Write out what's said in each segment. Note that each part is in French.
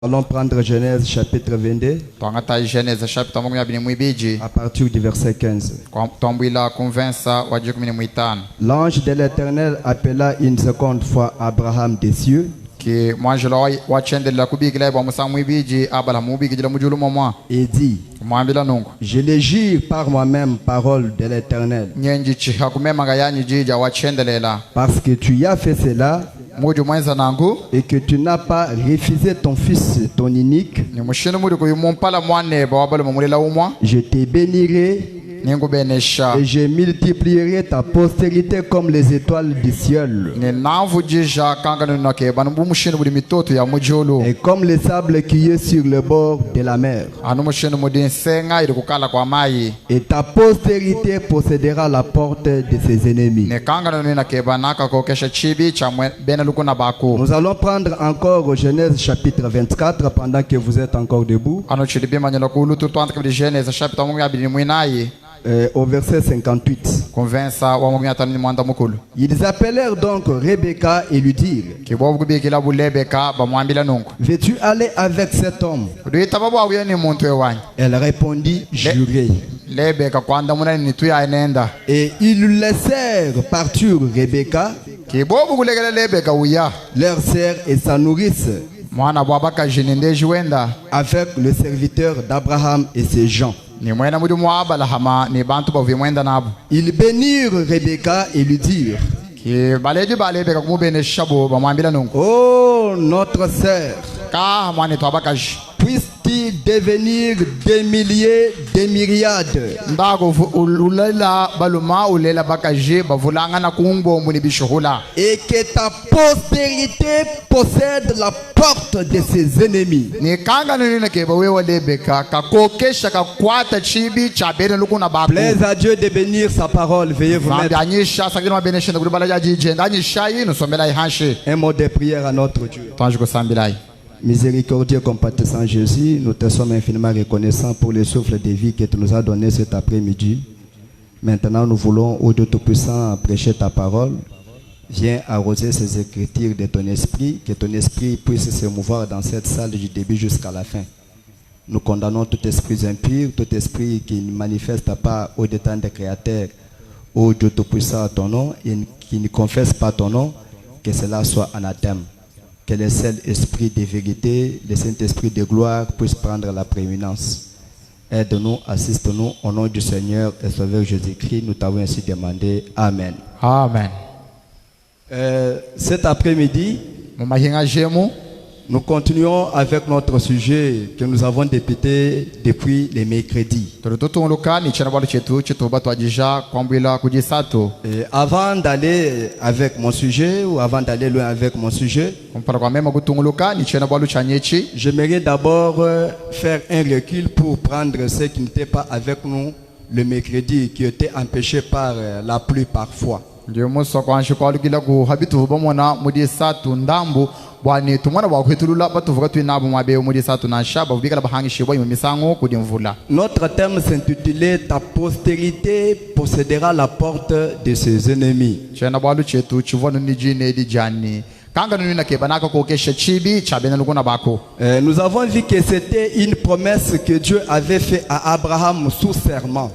Allons prendre Genèse chapitre 22 à partir du verset 15. L'ange de l'Éternel appela une seconde fois Abraham des cieux et dit: Je le jure par moi-même, parole de l'Éternel, parce que tu as fait cela et que tu n'as pas refusé ton fils, ton unique, je te bénirai et je multiplierai ta postérité comme les étoiles du ciel et comme le sable qui est sur le bord de la mer. Et ta postérité possédera la porte de ses ennemis. Nous allons prendre encore Genèse chapitre 24 pendant que vous êtes encore debout. Au verset 58. Ils appelèrent donc Rebecca et lui dirent: Veux-tu aller avec cet homme? Elle répondit: Jurez. Et ils laissèrent partir Rebecca, leur sœur et sa nourrice, avec le serviteur d'Abraham et ses gens. Ils bénirent Rebecca et lui dirent: Oh, notre sœur, puisse-t-il devenir des milliers, des myriades, et que ta postérité possède la porte de ses ennemis. Plaise à Dieu de bénir sa parole. Veuillez vous mettre. Un mot de prière à notre Dieu. Miséricordieux, compatissant Jésus, nous te sommes infiniment reconnaissants pour le souffle de vie que tu nous as donné cet après-midi. Maintenant, nous voulons, ô Dieu Tout-Puissant, prêcher ta parole. Viens arroser ces écritures de ton esprit, que ton esprit puisse se mouvoir dans cette salle du début jusqu'à la fin. Nous condamnons tout esprit impur, tout esprit qui ne manifeste pas au détail des créateurs, ô Dieu Tout-Puissant, ton nom, et qui ne confesse pas ton nom, que cela soit anathème. Que le seul esprit de vérité, le Saint-Esprit de gloire puisse prendre la prééminence. Aide-nous, assiste-nous, au nom du Seigneur et Sauveur Jésus-Christ, nous t'avons ainsi demandé. Amen. Amen. Cet après-midi, nous continuons avec notre sujet que nous avons débuté depuis les mercredis. Et avant d'aller avec mon sujet, ou avant d'aller loin avec mon sujet, j'aimerais d'abord faire un recul pour prendre ceux qui n'étaient pas avec nous le mercredi, qui étaient empêchés par la pluie parfois. Notre thème s'intitulait: Ta postérité possédera la porte de ses ennemis. Nous avons vu que c'était une promesse que Dieu avait faite à Abraham sous serment.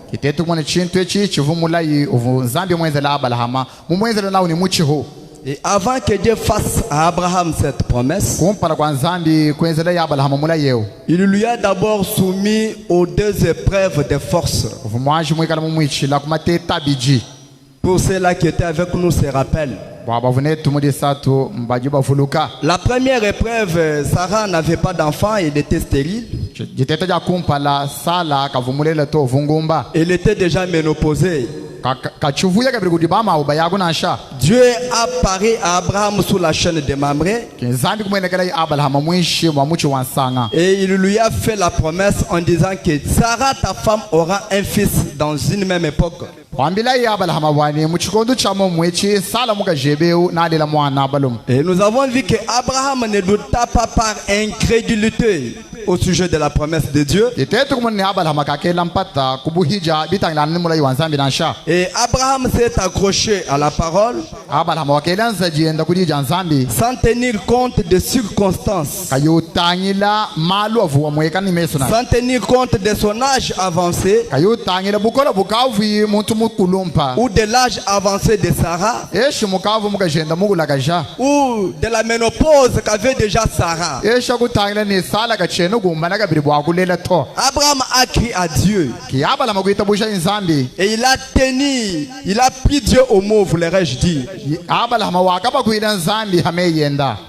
Et avant que Dieu fasse à Abraham cette promesse, il lui a d'abord soumis aux deux épreuves de force. Pour ceux-là qui étaient avec nous se rappellent. La première épreuve, Sarah n'avait pas d'enfant, elle était stérile. Elle était déjà ménopausée. Dieu a parlé à Abraham sous la chaîne de Mamré et il lui a fait la promesse en disant que Sarah, ta femme, aura un fils dans une même époque. Et nous avons vu que Abraham ne douta pas par incrédulité au sujet de la promesse de Dieu. Et Abraham s'est accroché à la parole sans tenir compte des circonstances, sans tenir compte de son âge avancé ou de l'âge avancé de Sarah ou de la ménopause qu'avait déjà Sarah. Abraham a crié à Dieu et il a pris Dieu au mot, voudrais-je dire.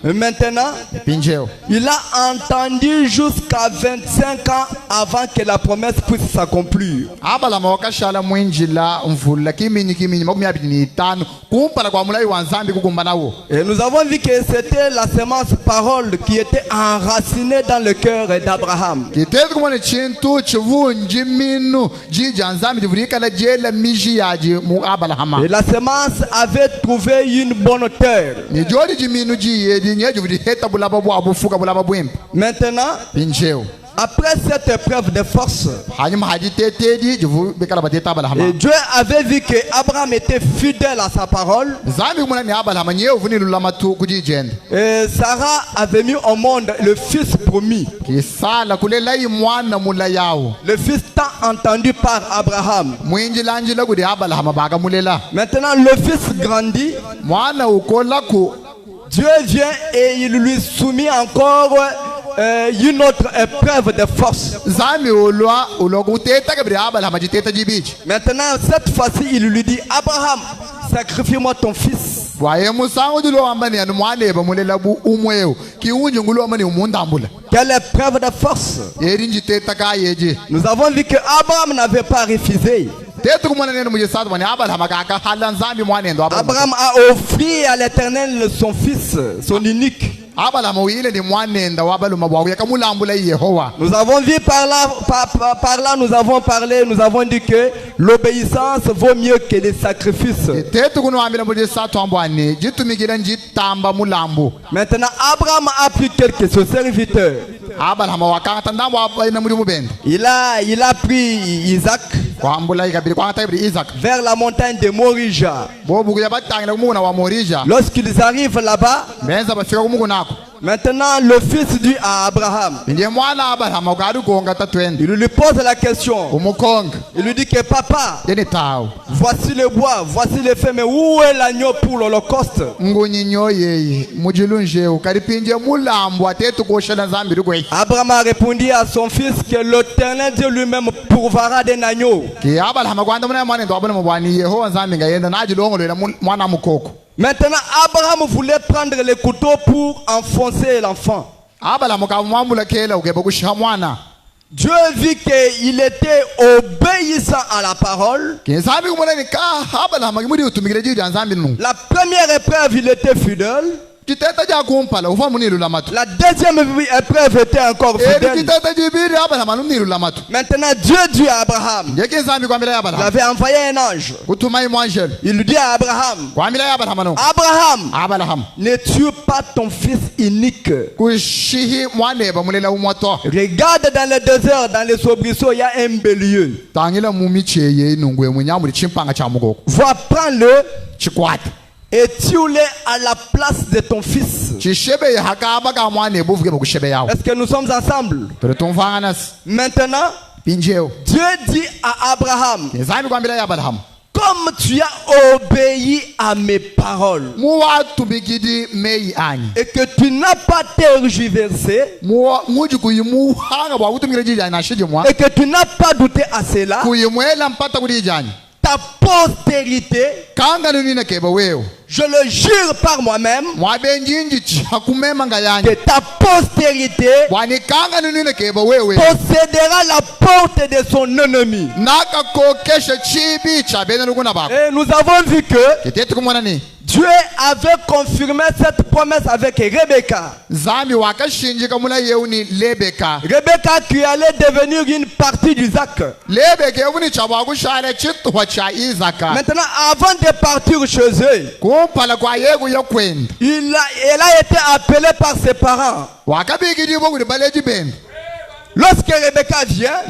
Et maintenant, il a entendu jusqu'à 25 ans avant que la promesse puisse s'accomplir. Et nous avons vu que c'était la semence parole qui était enracinée dans le cœur d'Abraham. Et la semence avait trouvé une bonne terre. Maintenant, après cette épreuve de force, et Dieu avait vu que Abraham était fidèle à sa parole. Et Sarah avait mis au monde le fils promis, le fils tant entendu par Abraham. Maintenant le fils grandit. Dieu vient et il lui soumet encore une autre épreuve de force. Maintenant, cette fois-ci, il lui dit: Abraham, sacrifie-moi ton fils. Quelle épreuve de force! Nous avons vu que Abraham n'avait pas refusé. Abraham a offert à l'Éternel son fils, son unique. Nous avons vu par là, nous avons parlé, nous avons dit que l'obéissance vaut mieux que les sacrifices. Maintenant, Abraham a pris quelques serviteurs. Il a pris Isaac vers la montagne de Morija. Lorsqu'ils arrivent là-bas, maintenant le fils dit à Abraham, il lui pose la question. Il lui dit que papa, voici le bois, voici les feux, mais où est l'agneau pour l'holocauste? Abraham a répondu à son fils que l'Éternel Dieu lui-même pourvoira d'un agneau. Maintenant, Abraham voulait prendre le couteau pour enfoncer l'enfant. Dieu vit qu'il était obéissant à la parole. La première épreuve, il était fidèle. La deuxième épreuve était encore fidèle. Maintenant Dieu dit à Abraham, il avait envoyé un ange. Il lui dit à Abraham, Abraham, ne tue pas ton fils unique. Regarde dans le désert, dans les soubresauts, il y a un bélier. Va prendre-le et tue-le à la place de ton fils. Est-ce que nous sommes ensemble? Maintenant, Dieu dit à Abraham, comme tu as obéi à mes paroles et que tu n'as pas tergiversé et que tu n'as pas douté à cela, ta postérité, je le jure par moi-même, que ta postérité possédera la porte de son ennemi. Et nous avons vu que Dieu avait confirmé cette promesse avec Rebecca. Rebecca qui allait devenir une partie d'Isaac. Maintenant, avant de partir chez eux, elle a été appelée par ses parents. Lorsque Rebecca vient,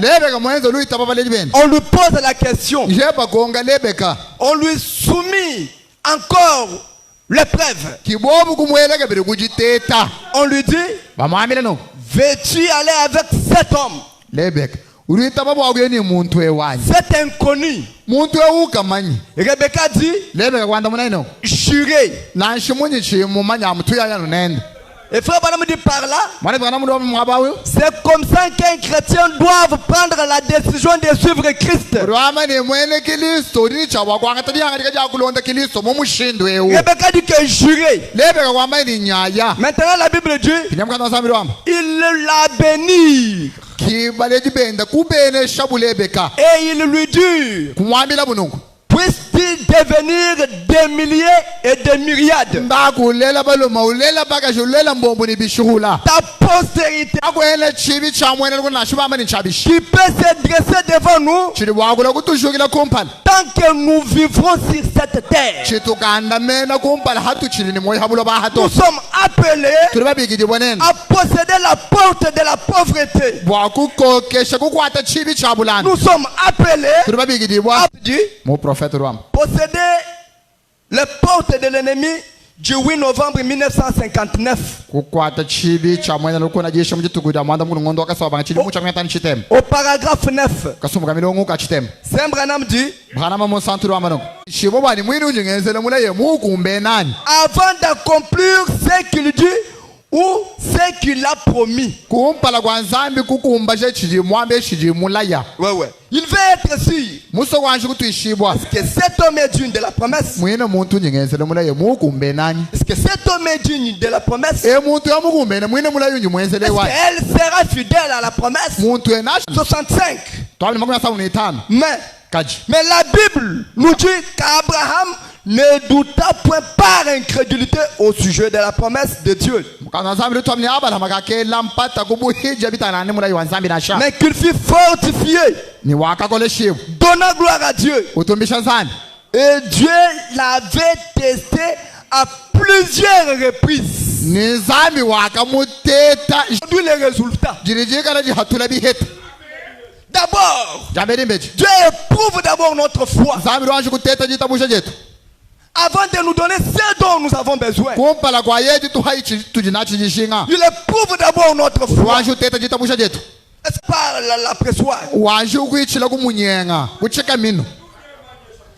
on lui pose la question. On lui soumet encore l'épreuve. On lui dit, veux-tu aller avec cet homme? Cet inconnu. Rebecca dit, jurez. Et frère Branham dit par là, c'est comme ça qu'un chrétien doit prendre la décision de suivre Christ. Rebecca dit que jurez. Maintenant la Bible dit, il l'a béni. Et il lui dit, puisse-t-il devenir des milliers et des myriades. Ta postérité qui peut se dresser devant nous tant que nous vivrons sur cette terre. Nous sommes appelés à posséder la porte de la pauvreté. Nous sommes appelés à posséder les portes de l'ennemi du 8 novembre 1959. Au paragraphe 9, Saint Branham dit, avant d'accomplir ce qu'il dit ou ce qu'il a promis. Il veut être sûr. Est-ce que cet homme est digne de la promesse? Est-ce que cet homme est digne de la promesse? Est-ce qu'elle sera fidèle à la promesse? 65. Mais la Bible nous dit qu'Abraham ne douta point par incrédulité au sujet de la promesse de Dieu, mais qu'il fut fortifié, donnant gloire à Dieu. Et Dieu l'avait testé à plusieurs reprises. D'où les résultats. D'abord, Dieu éprouve d'abord notre foi avant de nous donner ce dont nous avons besoin. Il éprouve d'abord notre foi. Est-ce par la pressoir?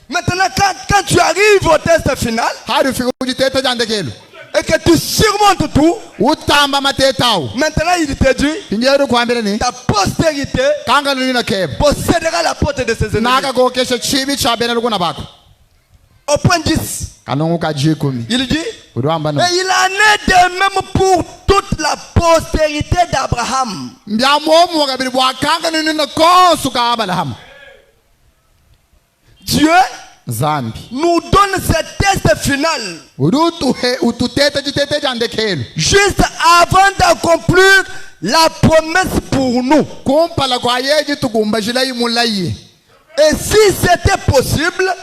Maintenant, quand tu arrives au test final et que tu surmontes tout, maintenant il te dit, ta postérité possédera la porte de ses ennemis. Au point 10, il dit, et il en est de même pour toute la postérité d'Abraham. Dieu nous donne ce test final juste avant d'accomplir la promesse pour nous. Et si c'était possible,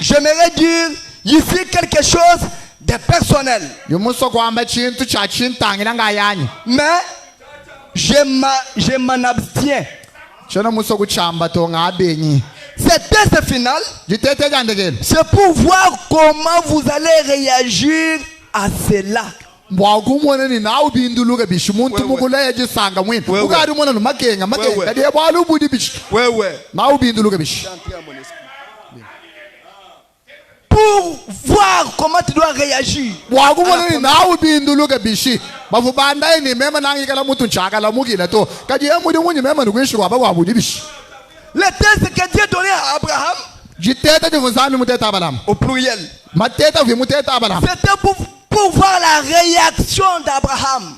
j'aimerais dire ici quelque chose de personnel. Mais je m'en abstiens. Ce test final, c'est pour voir comment vous allez réagir à cela. Pour voir comment tu dois réagir. Le test que Dieu donnait à Abraham, au pluriel, c'était pour voir la réaction d'Abraham.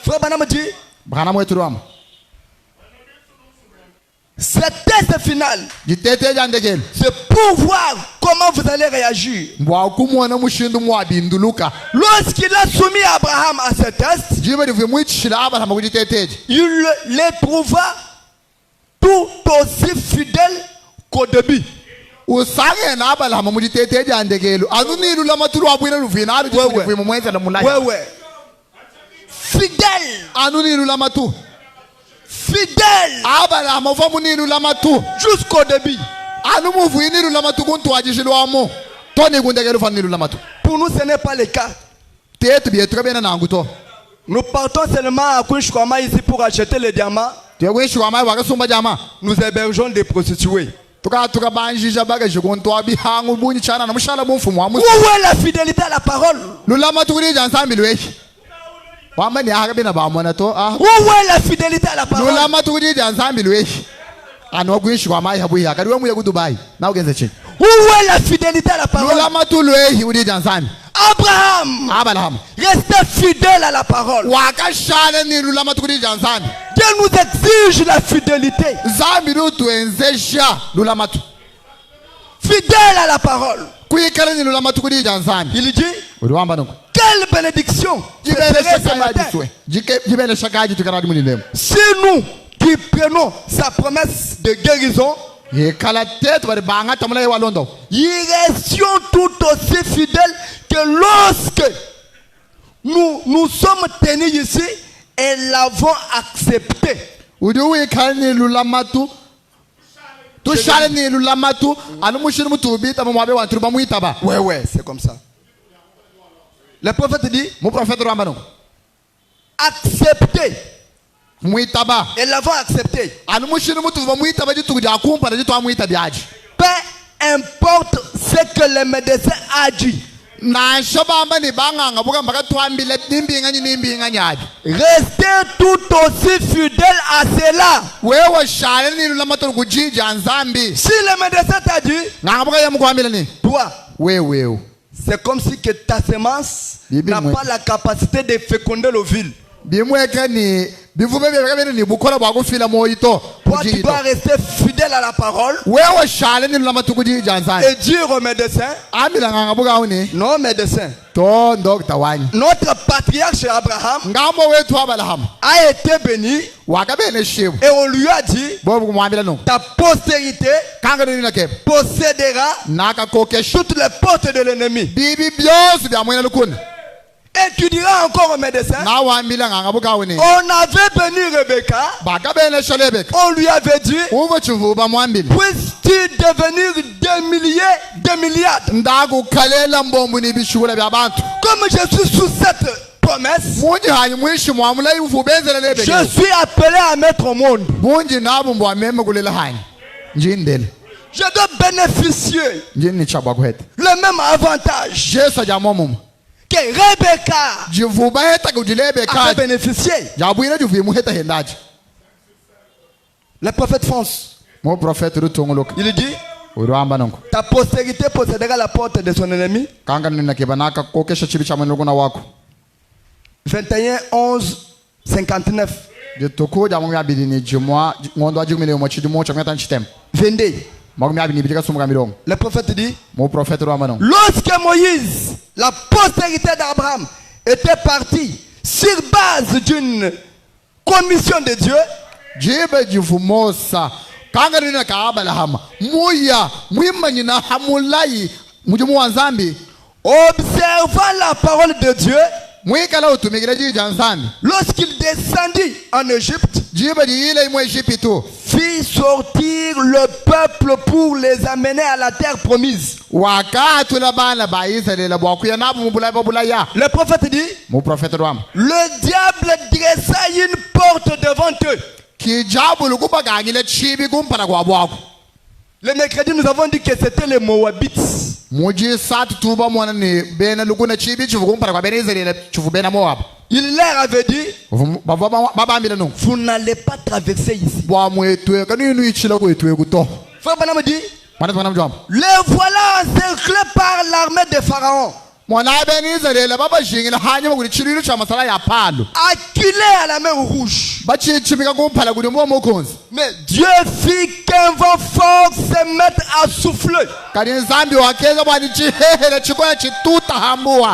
Frère Branham dit, Ce test final, c'est pour voir comment vous allez réagir. Lorsqu'il a soumis Abraham à ce test, il l'éprouva tout aussi fidèle qu'au début. Fidèle. Fidèle jusqu'au début. Pour nous, ce n'est pas le cas. Nous partons seulement à Kunshkwama ici pour acheter les diamants. Nous hébergeons des prostituées. Où est la fidélité à la parole? Où est la fidélité à la parole? Où est la fidélité à la parole? Abraham restait fidèle à la parole. Dieu nous exige la fidélité. Fidèle à la parole. Il dit, quelle bénédiction si nous qui prenons sa promesse de guérison, y restions tout aussi fidèles que lorsque nous sommes tenus ici et l'avons accepté. Ouais, c'est comme ça. Le prophète dit, accepter. Et l'avons accepté. Peu importe ce que le médecin a dit. Restez tout aussi fidèle à cela. Si le médecin t'a dit, toi, c'est comme si que ta semence n'a pas la capacité de féconder l'ovule. Toi, tu dois rester fidèle à la parole et dire au médecin, non médecin, notre patriarche Abraham a été béni et on lui a dit, ta postérité possédera toutes les portes de l'ennemi. Et tu diras encore au médecin, on avait béni Rebecca, on lui avait dit, puisses-tu devenir des milliards. Comme je suis sous cette promesse, je suis appelé à mettre au monde. Je dois bénéficier le même avantage que Rebecca a bénéficié. Le prophète fonce. Il dit, ta postérité possédera la porte de son ennemi. 21, 11, 59. 22. Le prophète dit, lorsque Moïse, la postérité d'Abraham, était parti sur base d'une commission de Dieu, observant la parole de Dieu, lorsqu'il descendit en Égypte, fit sortir le peuple pour les amener à la terre promise. Le prophète dit, le diable dressa une porte devant eux. Le mercredi, nous avons dit que c'était les Moabites. Il leur avait dit, vous n'allez pas traverser ici. Frère Branham dit, les voilà encerclés par l'armée de Pharaon. acculés à la mer rouge. Mais Dieu fit qu'un vent fort se mette à souffler.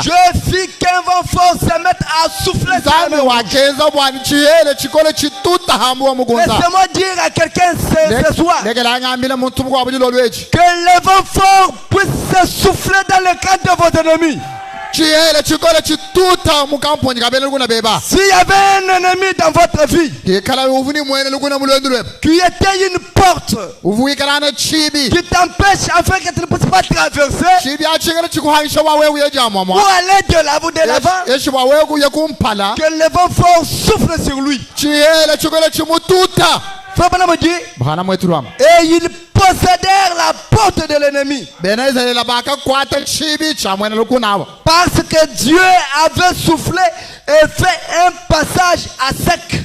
Dieu fit qu'un vent fort se mette à souffler sur la mer rouge. Laissez-moi dire à quelqu'un ce soir que le vent fort puisse se souffler dans le cadre de vos ennemis. S'il y avait un ennemi dans votre vie qui était une porte qui t'empêche afin que tu ne puisses pas traverser ou aller de l'avant, que le vent fort souffle sur lui. Et ils possédèrent la porte de l'ennemi. Parce que Dieu avait soufflé et fait un passage à sec.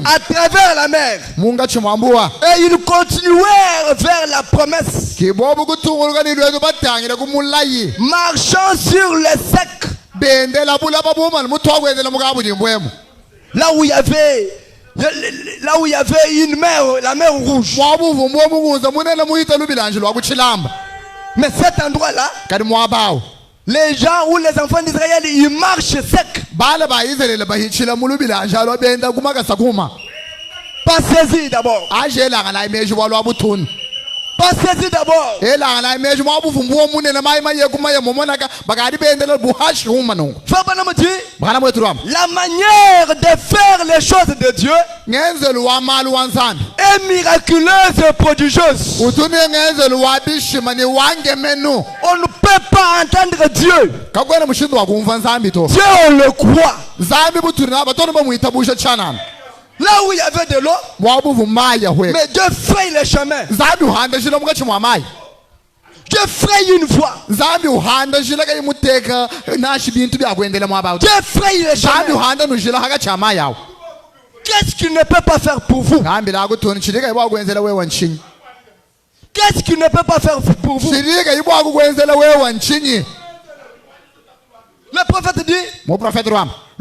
À travers la mer. Et ils continuèrent vers la promesse. Marchant sur le sec. Là où il y avait une mer, la mer rouge. Mais cet endroit-là, les gens ou les enfants d'Israël, ils marchent sec. Passez-y d'abord. Passez-y d'abord. La manière de faire les choses de Dieu est miraculeuse et prodigieuse. On ne peut pas entendre Dieu. Dieu, on le croit. Là où il y avait de l'eau, mais Dieu fraye le chemin. Dieu fraye une voie. Dieu fraye le chemin. Qu'est-ce qu'il ne peut pas faire pour vous? Qu'est-ce qu'il ne peut pas faire pour vous? Le prophète dit,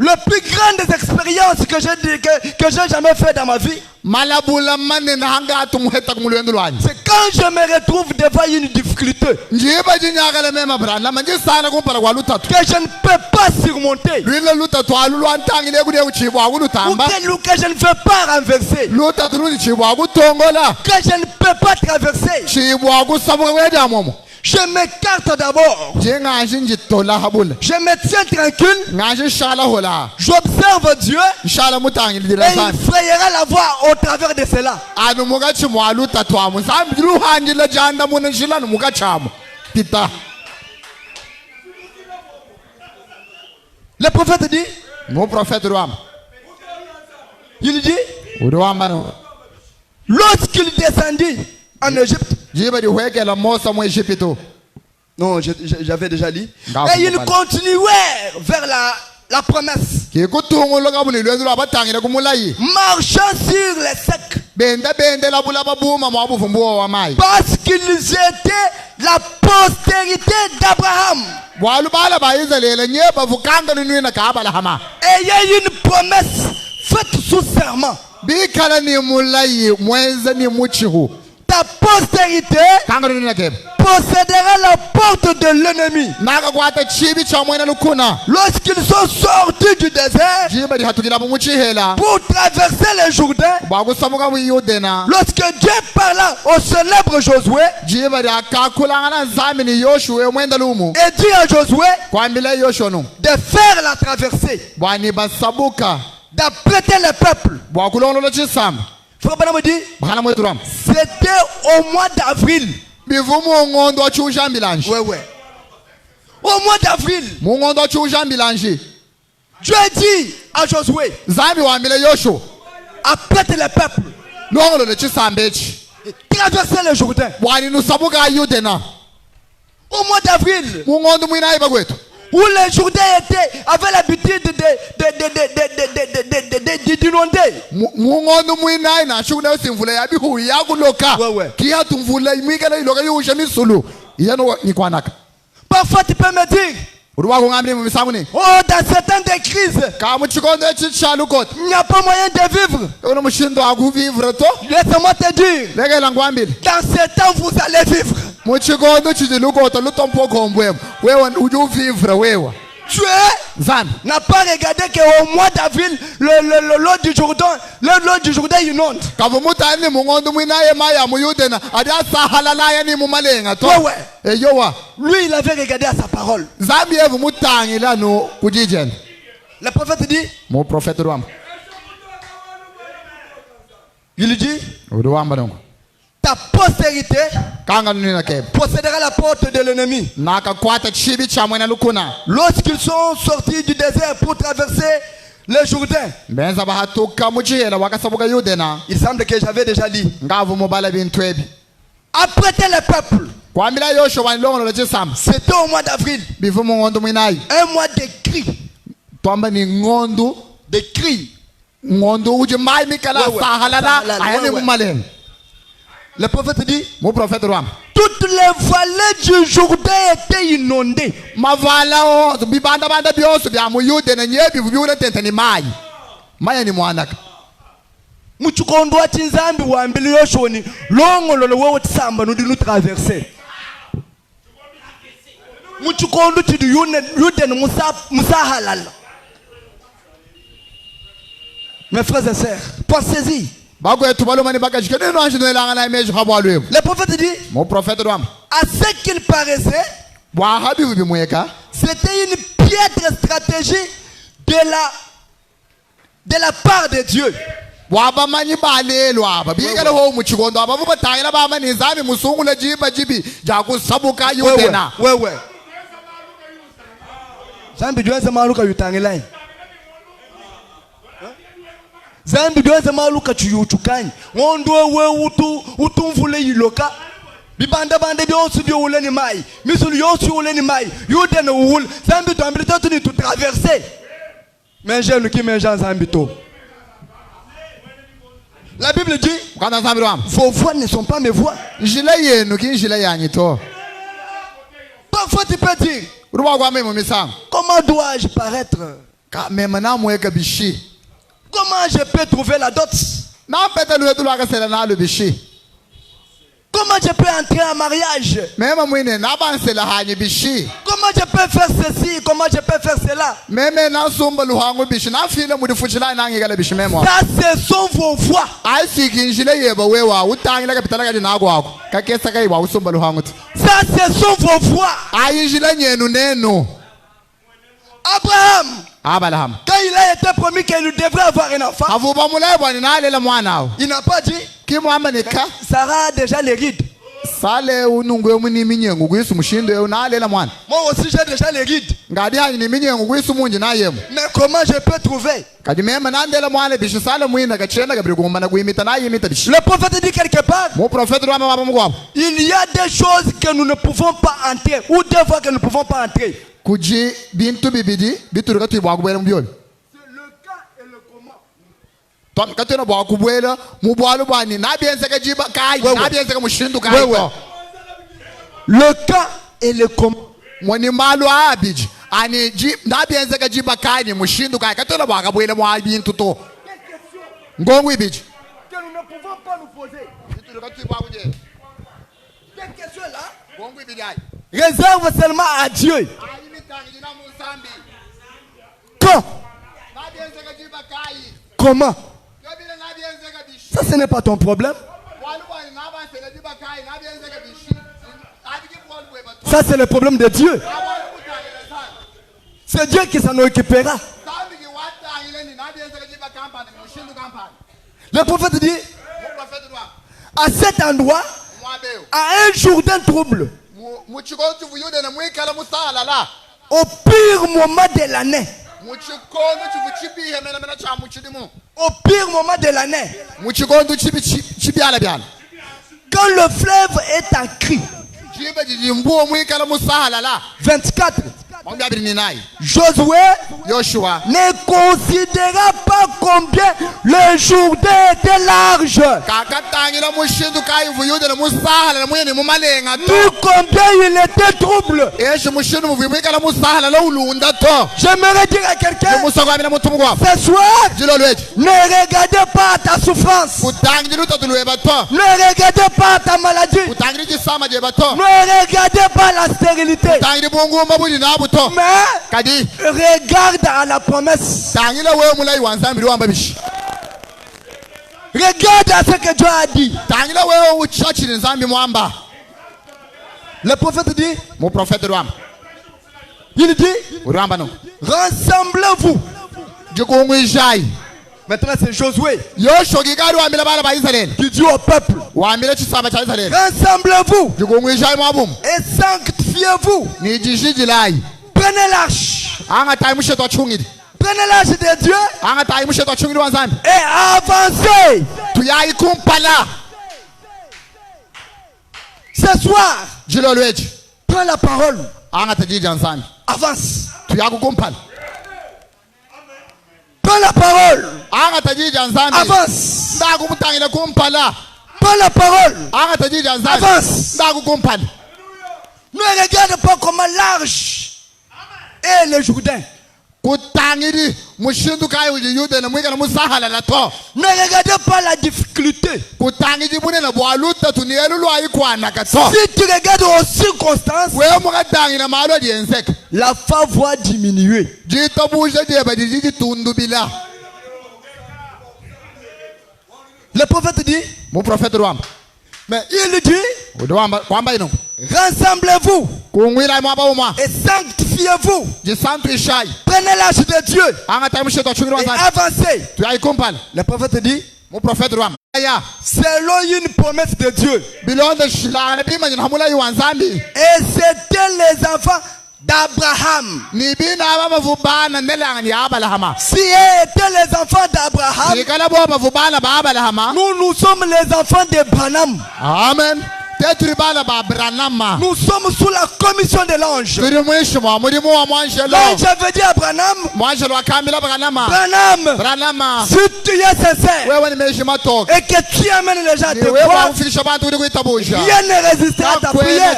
le plus grand des expériences que j'ai jamais fait dans ma vie, c'est quand je me retrouve devant une difficulté que je ne peux pas surmonter, ou que je ne veux pas renverser, que je ne peux pas traverser. Je m'écarte d'abord. Je me tiens tranquille. J'observe Dieu. Et il frayera la voie au travers de cela. Le prophète dit. Il dit. Lorsqu'il descendit en Égypte. Non, j'avais déjà lu. Et ils continuèrent vers la promesse. Marchant sur les secs. Parce qu'ils étaient la postérité d'Abraham. Ayant une promesse faite sous serment. Ta postérité possédera la porte de l'ennemi. Lorsqu'ils sont sortis du désert pour traverser le Jourdain, lorsque Dieu parla au célèbre Josué et dit à Josué de faire la traversée, d'apprêter le peuple, c'était au mois d'avril. Ouais. Au mois d'avril, Dieu dit à Josué, apprête le peuple, traverser le Jourdain. Au mois d'avril, où les Jourdains avaient l'habitude d'inonder. Parfois tu peux me dire, oh, dans ces temps de crise, il n'y a pas moyen de vivre. Laisse-moi te dire, dans ces temps vous allez vivre. Tu n'as pas regardé qu'au mois d'avril, le lot du Jourdain inonde. Lui, il avait regardé à sa parole. Le prophète dit, il dit, ta postérité possédera la porte de l'ennemi. Lorsqu'ils sont sortis du désert pour traverser le Jourdain, il semble que j'avais déjà dit, apprêtez le peuple. C'était au mois d'avril, un mois de cris. Des cris. Le prophète dit, toutes les vallées du Jourdain étaient inondées. Muchukondo chinzambi wambili yoshoni longo lolo tsamba nous traverser. Muchukondo chidu yuden musa halal. Mes frères et sœurs, pensez-y. Le prophète dit, à ce qu'il paraissait, c'était une piètre stratégie de la part de Dieu. Zambi doze maluka chuyuchukanye ngondwe we utumvule yiloka bibanda bande byonse byo uleni mai misulu yonse uleni mai yude no ul zambi to ambito tu ni tu traverser mais je nous qui mais Jean Zambito. La Bible dit, vos voix ne sont pas mes voix. Parfois tu peux dire, comment dois-je paraître? Comment je peux trouver la dot? Comment je peux entrer en mariage? Comment je peux faire ceci? Comment je peux faire cela? Ça, ce sont vos voix. Ça, ce sont vos voix. Abraham, quand il a été promis qu'il devrait avoir un enfant, il n'a pas dit, Sarah a déjà les rides. Moi aussi j'ai déjà les rides. Mais comment je peux trouver? Le prophète dit quelque part, il y a des choses que nous ne pouvons pas entrer, ou des fois que nous ne pouvons pas entrer. C'est le cas et le comment. Le cas et le comment. Que nous ne pouvons pas nous poser. Cette question-là, réserve seulement à Dieu. Quand? Comment? Ça, ce n'est pas ton problème. Ça, c'est le problème de Dieu. C'est Dieu qui s'en occupera. Le prophète dit, à cet endroit, à un jour d'un trouble, au pire moment de l'année, au pire moment de l'année, quand le fleuve est en cri, 24, Josué ne considéra pas combien le Jourdain était large, ni combien il était trouble. J'aimerais dire à quelqu'un ce soir, ne regardez pas à ta souffrance, ne regardez pas à ta maladie, ne regardez pas à la stérilité, mais regarde à la promesse. Regarde à ce que Dieu a dit. Le prophète dit, il dit, rassemblez-vous. Maintenant c'est Josué qui dit au peuple, rassemblez-vous et sanctifiez-vous. Prenez l'arche. Prenez l'arche de Dieu et avancez. Ce soir, prends la parole. Avance. Prends la parole. Avance. Prends la parole. Avance. Ne regarde pas comment large est le Jourdain. Ne regardez pas la difficulté. Si tu regardes aux circonstances, la foi va diminuer. Le prophète dit, mais il dit, rassemblez-vous et sanctifiez-vous. Prenez l'arche de Dieu et avancez. Le prophète dit, selon une promesse de Dieu. Et c'était les enfants d'Abraham. Si étaient les enfants d'Abraham, nous sommes les enfants de Branham. Amen. Nous sommes sous la commission de l'ange. L'ange avait dit à Branham, Branham, si tu es sincère et que tu amènes les gens à te voir, rien ne résistera à ta prière.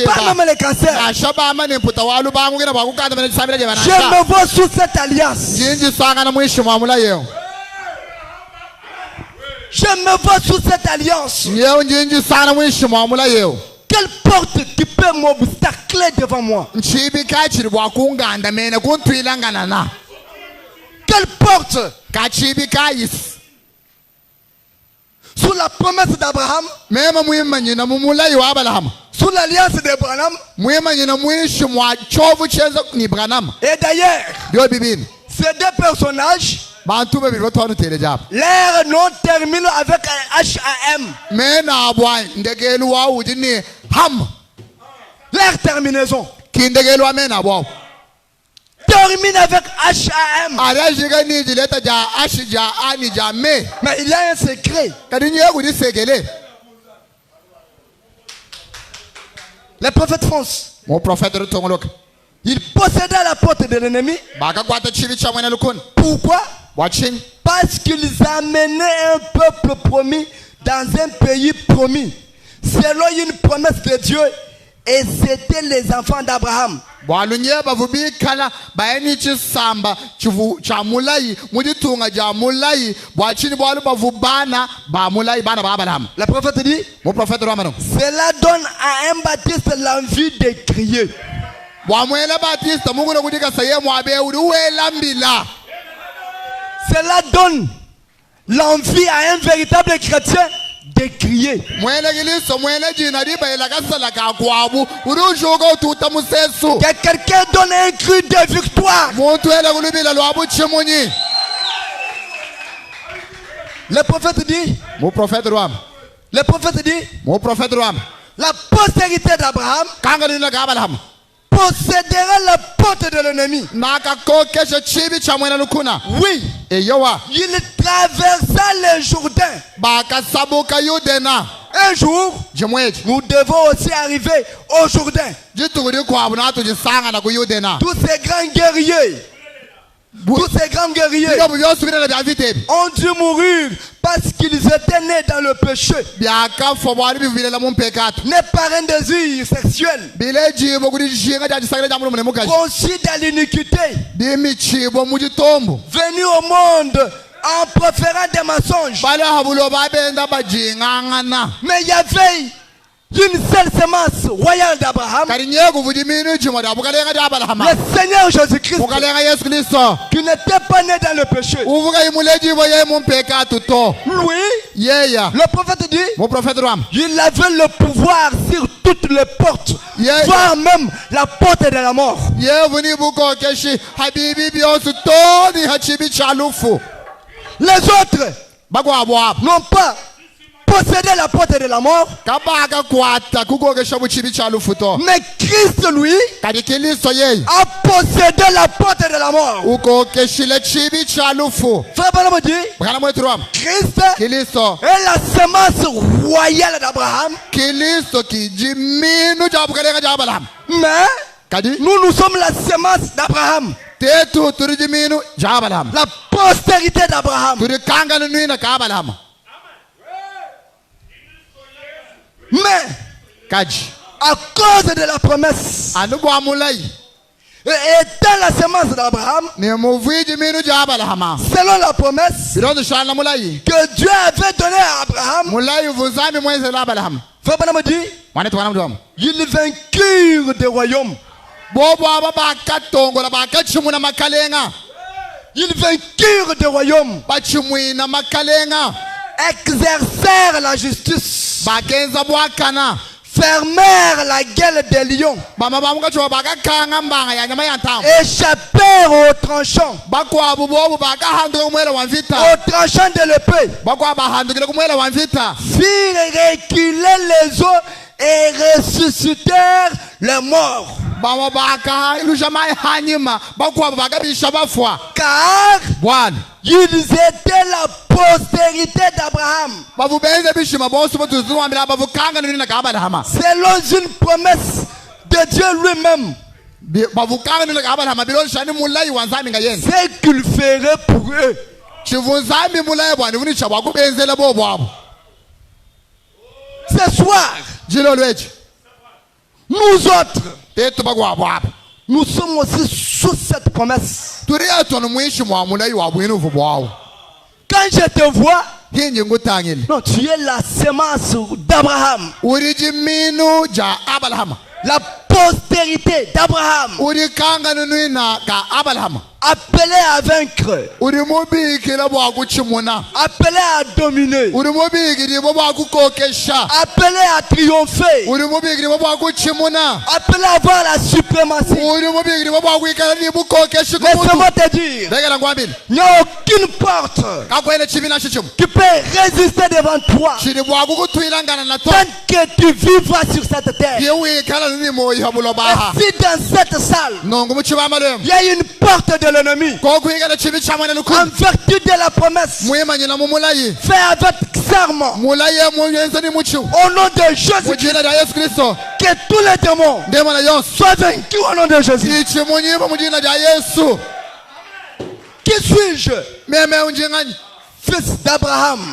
Pas même le cancer. Je me vois sous cette alliance. Je me vois sous cette alliance. Quelle porte qui peut m'obstacler devant moi? Quelle porte? Sous la promesse d'Abraham, sous l'alliance d'Abraham. Et d'ailleurs, ces deux personnages, leur nom termine avec H-A-M. Leur terminaison termine avec H-A-M. Mais il y a un secret. Le prophète fonce. Il possédait la porte de l'ennemi. Pourquoi? Parce qu'ils amenaient un peuple promis dans un pays promis, selon une promesse de Dieu, et c'était les enfants d'Abraham. Le prophète dit, cela donne à un baptiste l'envie de crier. Cela donne l'envie à un véritable chrétien de crier. Que quelqu'un donne un cri de victoire. Le prophète dit, la postérité d'Abraham possédera la porte de l'ennemi. Oui. Il traversa le Jourdain Un jour, nous devons aussi arriver au Jourdain. Tous ces grands guerriers, ont dû mourir parce qu'ils étaient nés dans le péché. Nés par un désir sexuel, conçus dans l'iniquité, venus au monde en proférant des mensonges. Mais il y avait une seule semence royale d'Abraham, le Seigneur Jésus-Christ, qui n'était pas né dans le péché. Lui, le prophète dit, il avait le pouvoir sur toutes les portes, voire même la porte de la mort. Les autres n'ont pas possédé la porte de la mort, mais Christ, lui, a possédé la porte de la mort. Christ est la semence royale d'Abraham, mais nous sommes la semence d'Abraham, la postérité d'Abraham. Mais à cause de la promesse, étant la semence d'Abraham, selon la promesse que Dieu avait donnée à Abraham, ils vainquirent des royaumes. Ils vainquirent des royaumes, exercèrent la justice, fermèrent la gueule des lions, échappèrent aux tranchants de l'épée, firent reculer les eaux et ressuscitèrent les morts. Car ils étaient la postérité d'Abraham, selon une promesse de Dieu lui-même, ce qu'il ferait pour eux. Ce soir, nous autres, nous sommes aussi sous cette promesse. Quand je te vois, non, tu es la semence d'Abraham, la postérité d'Abraham, appelé à vaincre, appelé à dominer, appelé à triompher, appelé à avoir la suprématie. Laisse-moi te dire, il n'y a aucune porte qui peut résister devant toi tant que tu vivras sur cette terre. Et si dans cette salle il y a une porte de l'ennemi, en vertu de la promesse, fais avec serment, au nom de Jésus, que tous les démons soient vaincus au nom de Jésus. Qui suis-je? Fils d'Abraham,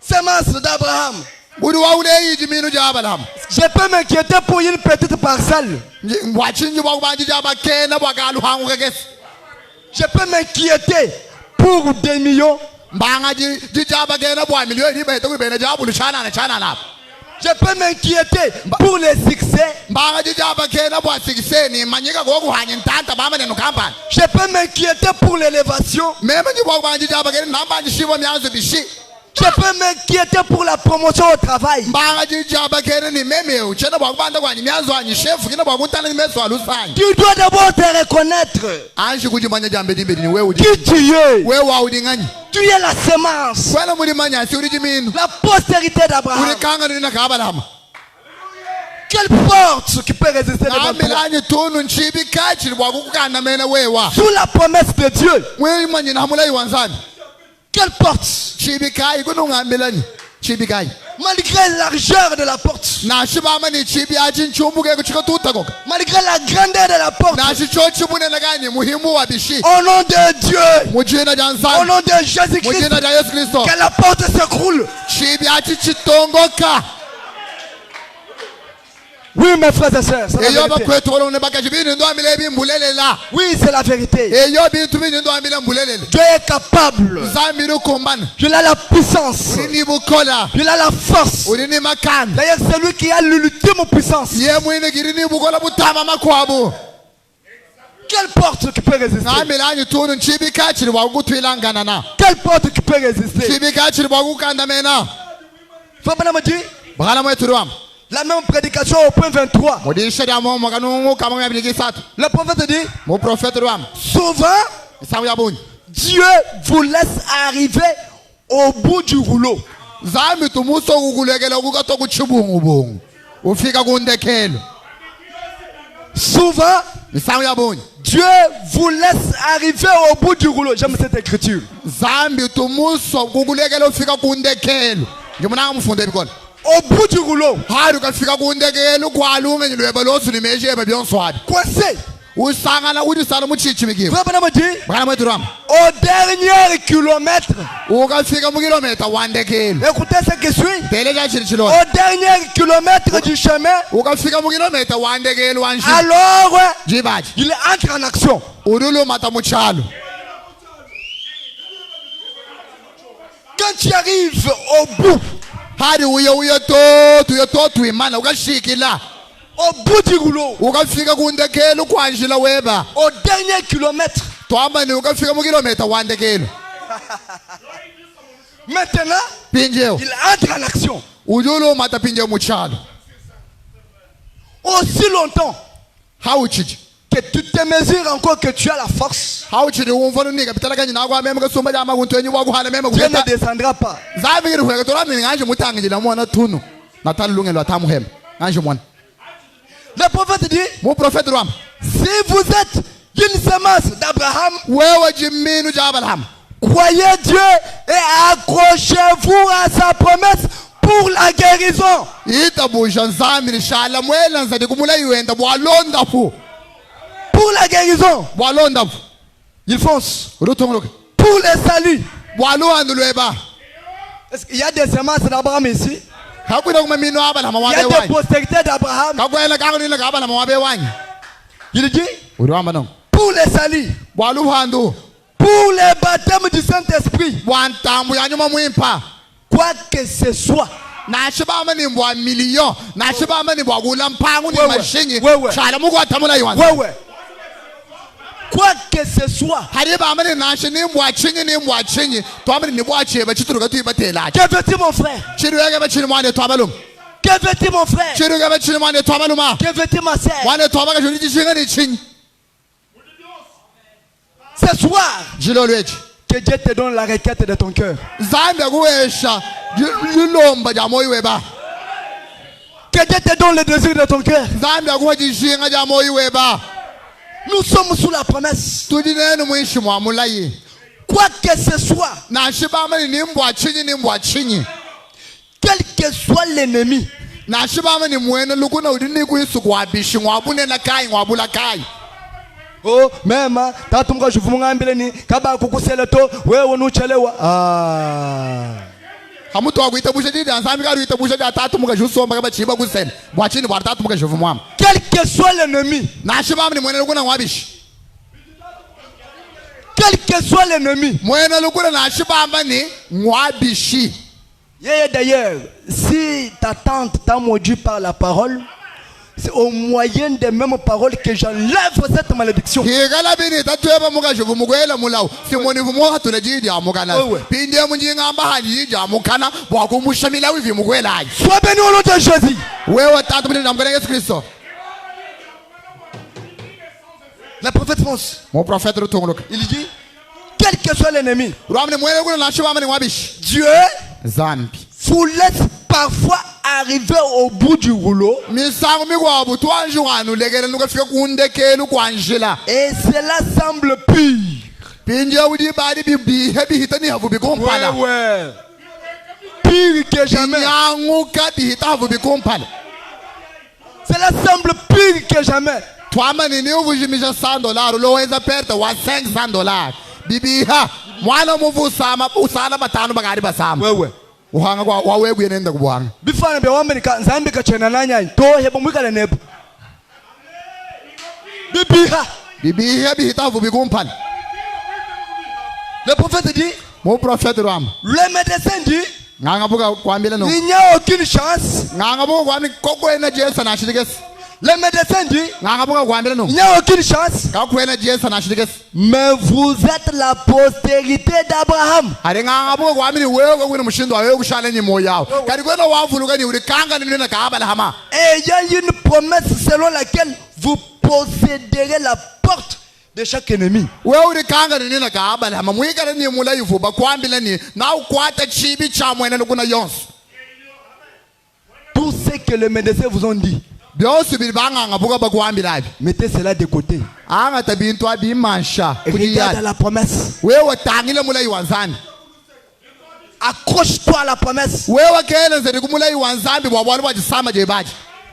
semence d'Abraham. Je peux m'inquiéter pour une petite parcelle. Je peux m'inquiéter pour des millions. Je peux m'inquiéter pour les succès. Je peux m'inquiéter pour l'élévation. Je peux m'inquiéter pour la promotion au travail. Tu dois d'abord te reconnaître qui tu es. Tu es la semence, la postérité d'Abraham. Quelle porte qui peut résister devant toi? Sous la promesse de Dieu, Quelle porte? Malgré la largeur de la porte, malgré la grandeur de la porte, au nom de Dieu, au nom de Jésus-Christ, que la porte s'écroule. Oui, mes frères et sœurs, c'est la vérité. Oui, c'est la vérité. Dieu est capable. Dieu a la puissance. Dieu a la force. D'ailleurs, c'est lui qui a l'ultime puissance. Quelle porte qui peut résister? Quelle porte qui peut résister? La même prédication au point 23. Le prophète dit, souvent, Dieu vous laisse arriver au bout du rouleau. Souvent, Dieu vous laisse arriver au bout du rouleau. J'aime cette écriture. Au bout du rouleau. Coincé. Au dernier kilomètre. Écoutez ce qui suit. Au dernier kilomètre du chemin. Alors il entre en action. Quand tu arrives au bout, au bout du rouleau, au dernier kilomètre, maintenant il entre en action. Aussi longtemps que tu te mesures encore que tu as la force, Dieu ne descendra pas. Le prophète dit, si vous êtes une semence d'Abraham, croyez Dieu et accrochez-vous à sa promesse pour la guérison. Pour la guérison, il fonce. Pour le salut, est-ce qu'il y a des semences d'Abraham ici? Il y a des postérités d'Abraham. Il dit, pour le salut, pour le baptême du Saint-Esprit, quoi que ce soit. Quoi que ce soit. Que veux-tu mon frère? Que veux-tu mon frère? Que veux-tu ma sœur? Ce soir, que Dieu te donne la requête de ton cœur. Que Dieu te donne le désir de ton cœur. Nous sommes sous la promesse. Quoi que ce soit, quel que soit l'ennemi, oh, même, je vous quel que soit l'ennemi, quel que soit l'ennemi. D'ailleurs, si ta tante t'a maudit par la parole, c'est au moyen des mêmes paroles que j'enlève cette malédiction. Sois béni au nom de Jésus. Le prophète pense. Il dit, quel que soit l'ennemi, Dieu vous laisse parfois arriver au bout du rouleau. Et cela semble pire. Ouais. Pire que jamais. C'est la semble pire que jamais. Toi, mani ni uvujimisha $100 uloweza perte wa $500 bibiha mwana muvu usala batanu bagari basama wewe uhanga kwa wawebu yenenda kubuhanga bifana bya wamenika nzambi kachena nanya to hebo mwikala nepo bibiha bihita vubi kumpala. Le prophète dit, mon prophète Ram, le médecin dit, il n'y a aucune chance. Le médecin dit, il n'y a aucune chance. Mais vous êtes la postérité d'Abraham. Et il y a une promesse selon laquelle vous posséderez la porte de chaque ennemi. Tout ce que les médecins vous ont dit, mettez cela de côté. Regarde à la promesse. Accroche-toi à la promesse.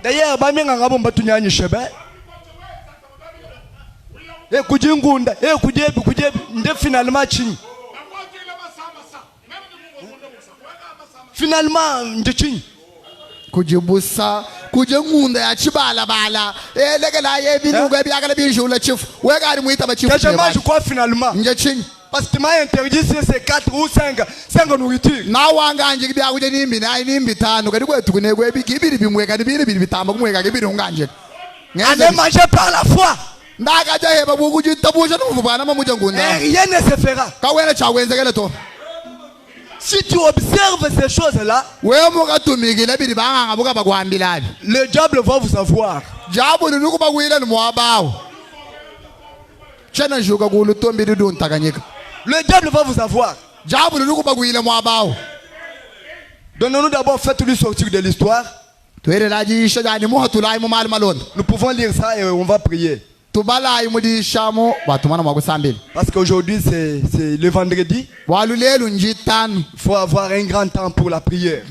D'ailleurs, finalement, kujibusa kujengunda ya chibala bala legela yebinuga byagala bijula chief wegari muita ba chief je crois finalement parce que m'a interdit c'est 4 ou 5 nourriture na wanga nje byakuje nimbi na nimbi 5 kadi kwetu kunekwe bikibiri bimwe kadi bibiri bitamba kumweka kibiri unganje allez manger par la foi ndaga jahe babu kujitabusha n'uvubana mamuja ngunda rien ne se fera ka wena cha wenzekele to. Si tu observes ces choses-là, le diable va vous avoir. Le diable va vous avoir. Donnons-nous d'abord, faites-lui sortir de l'histoire. Nous pouvons lire ça et on va prier. Parce qu'aujourd'hui c'est le vendredi. Il faut avoir un grand temps pour la prière.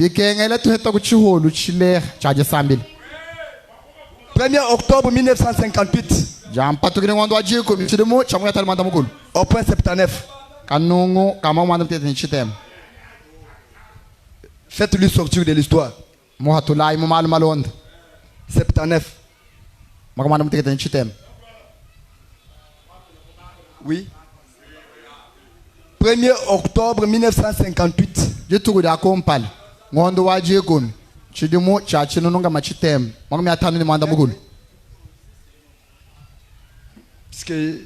1er octobre 1958. Au point 79. Faites-lui sortir de l'histoire. 79. Oui. 1er octobre 1958. Parce que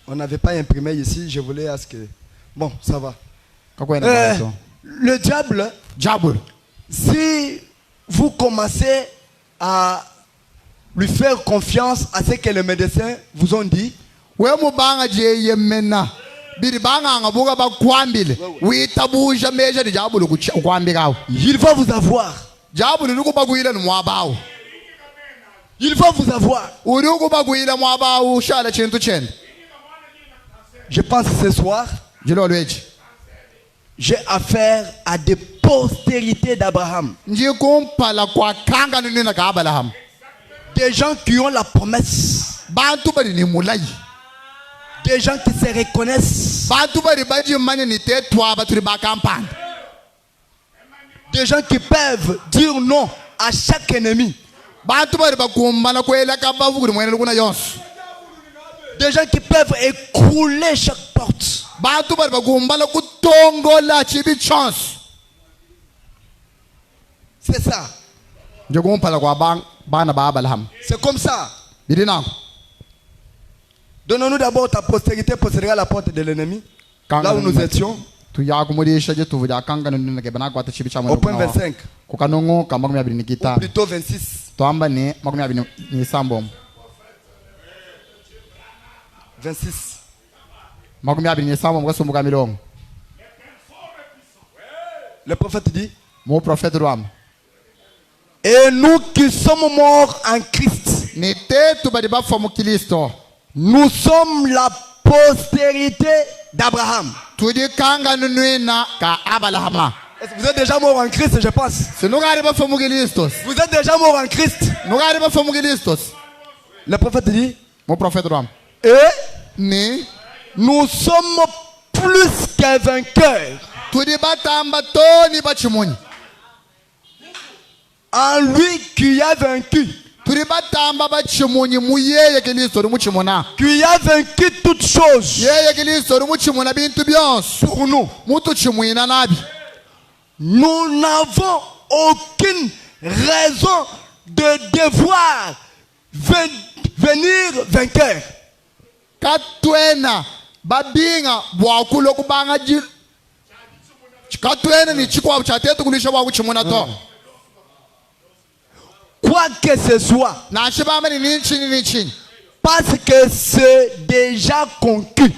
on n'avait pas imprimé ici, je voulais à ce que... Bon, ça va. Le diable, si vous commencez à lui faire confiance à ce que les médecins vous ont dit, il va vous avoir. Il va vous avoir. Je pense ce soir, j'ai affaire à des postérités d'Abraham. Des gens qui ont la promesse. Des gens qui se reconnaissent. Des gens qui peuvent dire non à chaque ennemi. Des gens qui peuvent écrouler chaque porte. C'est ça. C'est comme ça. Donnons-nous d'abord ta postérité possédera la porte de l'ennemi. Là où nous étions. Au point 25. Ou plutôt 26. 26. Le prophète dit, mon prophète Ram, et nous qui sommes morts en Christ, nous sommes la postérité d'Abraham. Vous êtes déjà mort en Christ, je pense. Vous êtes déjà mort en Christ. Le prophète dit, et nous sommes plus qu'un vainqueur en lui qui a vaincu. Qui a vaincu toutes choses pour nous. Nous n'avons aucune raison de devoir venir vainqueur. Quoi que ce soit, parce que c'est déjà conquis.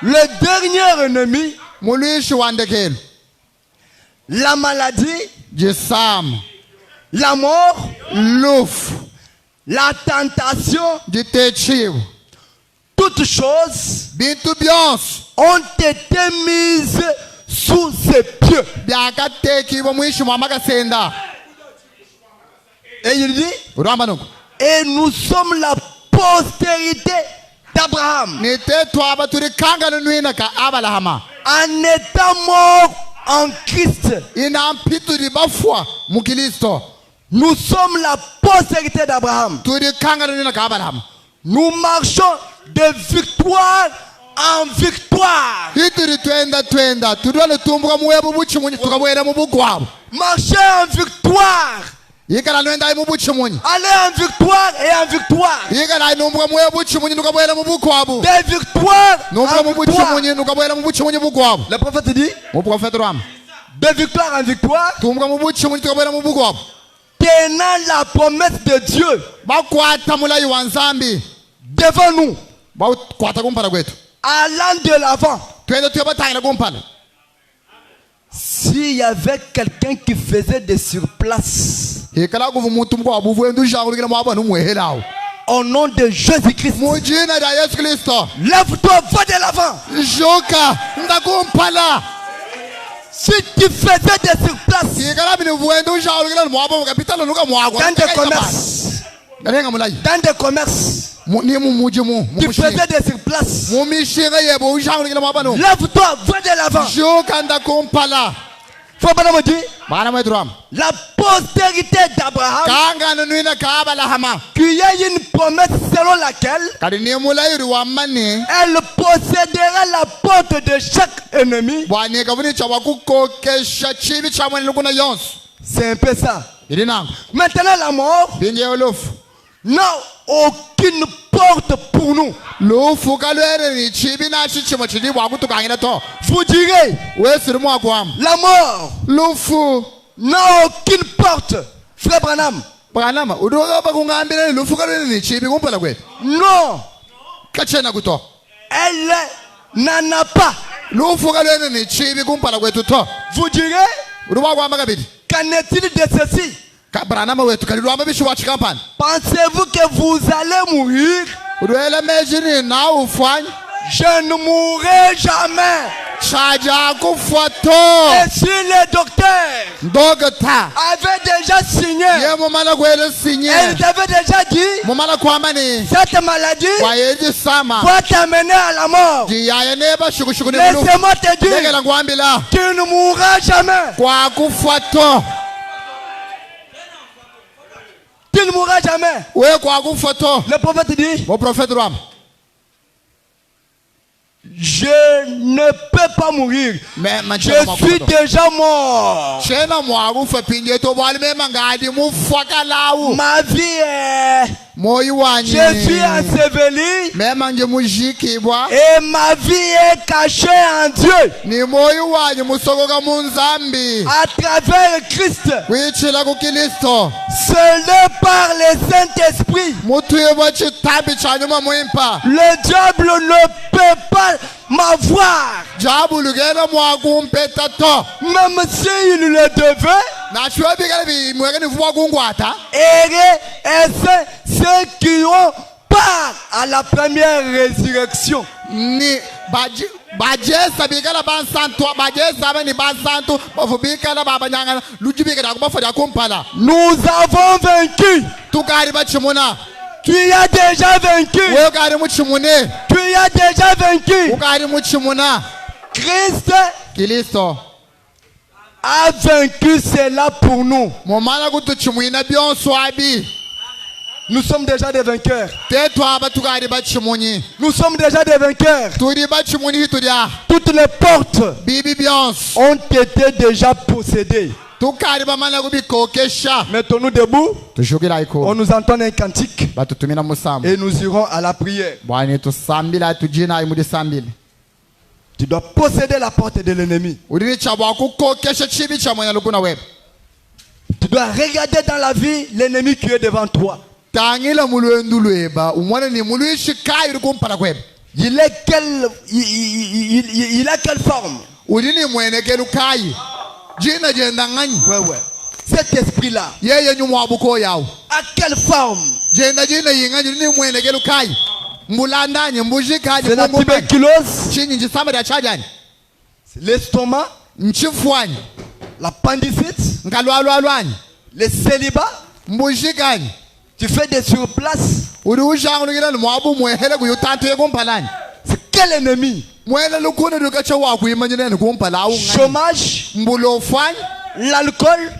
Le dernier ennemi, la maladie, la mort, la tentation, toutes choses ont été mises sous ses pieds. Et il dit, et nous sommes la postérité d'Abraham. En étant mort en Christ, nous sommes la postérité d'Abraham. Nous marchons de victoire en victoire. Marcher en victoire. Aller en victoire et en victoire. Des victoires en victoire. Le prophète dit, de victoire en victoire, tenant la promesse de Dieu devant nous, allant de l'avant. S'il y avait quelqu'un qui faisait des surplaces au nom de Jésus-Christ, lève-toi, va de l'avant. Si tu faisais des surplaces dans des commerces, tu faisais des surplaces, lève-toi, va de l'avant. La postérité d'Abraham, qui a une promesse selon laquelle elle possédera la porte de chaque ennemi. C'est un peu ça. Maintenant la mort n'a aucune porte pour nous. Vous direz, la mort n'a aucune porte. Frère Branham, non, elle n'en a pas. Vous direz, qu'en est-il de ceci? Pensez-vous que vous allez mourir? Je ne mourrai jamais. Et si le docteur avait déjà signé, il avait déjà dit, cette maladie va t'amener à la mort. Laissez-moi te dire, tu ne mourras jamais. Tu ne mourras jamais. Le prophète dit, je ne peux pas mourir. Je suis déjà mort. Ma vie est... Je suis enseveli. Et ma vie est cachée en Dieu. À travers Christ. Seul par le Saint-Esprit. Le diable ne peut pas m'avoir. Même s'il le devait, Et ceux qui ont part à la première résurrection. Nous avons vaincu. Tu as déjà vaincu. Tu as déjà vaincu. Christ a vaincu cela pour nous. Nous sommes déjà des vainqueurs. Nous sommes déjà des vainqueurs. Toutes les portes ont été déjà possédées. Mettons-nous debout. On nous entend un cantique. Et nous irons à la prière. Tu dois posséder la porte de l'ennemi. Tu dois regarder dans la vie l'ennemi qui est devant toi. Il a quelle forme? Ouais. Cet esprit-là, à quelle forme? C'est la tuberculose, l'estomac, l'appendicite, le célibat. Tu fais des surplaces. C'est quel ennemi? Chômage, l'alcool.